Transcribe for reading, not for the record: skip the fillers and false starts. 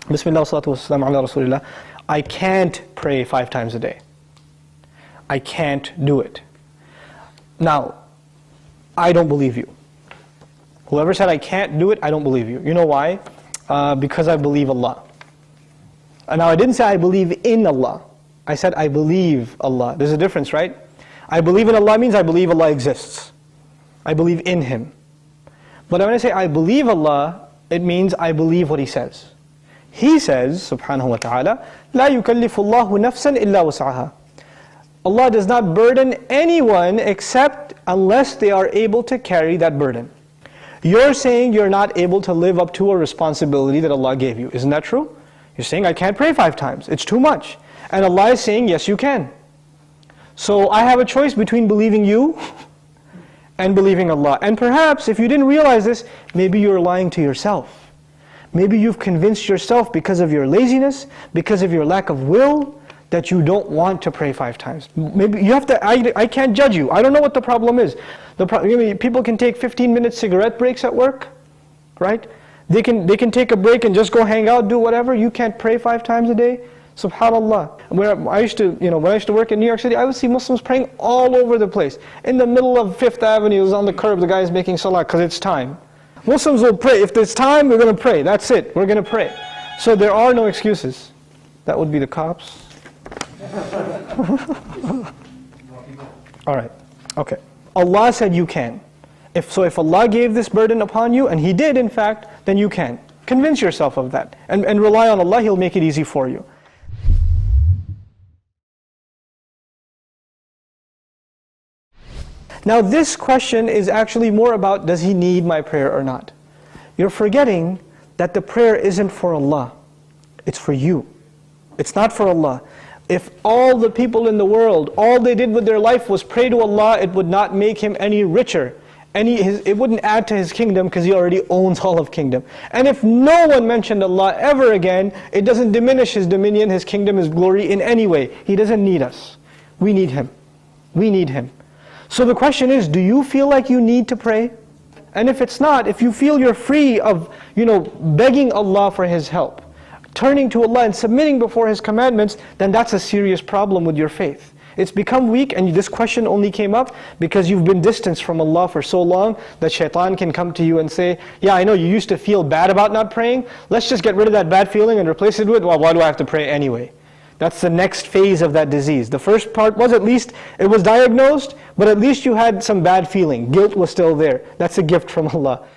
Bismillah, salatu wassalamu ala rasulillah. I can't pray 5 times a day. I can't do it. Now, I don't believe you. Whoever said I can't do it, I don't believe you. You know why? Because I believe Allah. And now I didn't say I believe in Allah. I said I believe Allah. There's a difference, right? I believe in Allah means I believe Allah exists. I believe in Him. But when I say I believe Allah, it means I believe what He says. He says, subhanahu wa ta'ala, لا يكلف الله نفسا إلا وسعها. Allah does not burden anyone except unless they are able to carry that burden. You're saying you're not able to live up to a responsibility that Allah gave you. Isn't that true? You're saying, I can't pray 5 times. It's too much. And Allah is saying, yes, you can. So I have a choice between believing you and believing Allah. And perhaps, if you didn't realize this, maybe you're lying to yourself. Maybe you've convinced yourself because of your laziness, because of your lack of will, that you don't want to pray 5 times. Maybe you have to, I can't judge you. I don't know what the problem is. People can take 15-minute cigarette breaks at work, right? They can take a break and just go hang out, do whatever. You can't pray 5 times a day. SubhanAllah. When I used to work in New York City, I would see Muslims praying all over the place. In the middle of 5th Avenue, on the curb, the guy is making salat because it's time. Muslims will pray. If it's time, we're going to pray. That's it. We're going to pray. So there are no excuses. That would be the cops. Alright, okay. Allah said you can. If Allah gave this burden upon you, and He did in fact, then you can. Convince yourself of that. And rely on Allah, He'll make it easy for you. Now this question is actually more about, does he need my prayer or not? You're forgetting that the prayer isn't for Allah. It's for you. It's not for Allah. If all the people in the world, all they did with their life was pray to Allah, it would not make him any richer. It wouldn't add to his kingdom because he already owns all of kingdom. And if no one mentioned Allah ever again, it doesn't diminish his dominion, his kingdom, his glory in any way. He doesn't need us. We need Him. We need Him. So the question is, do you feel like you need to pray? And if it's not, if you feel you're free of, begging Allah for His help, turning to Allah and submitting before His commandments, then that's a serious problem with your faith. It's become weak, and this question only came up because you've been distanced from Allah for so long that shaitan can come to you and say, yeah, I know you used to feel bad about not praying, let's just get rid of that bad feeling and replace it with, well, why do I have to pray anyway? That's the next phase of that disease. The first part was, at least it was diagnosed, but at least you had some bad feeling. Guilt was still there. That's a gift from Allah.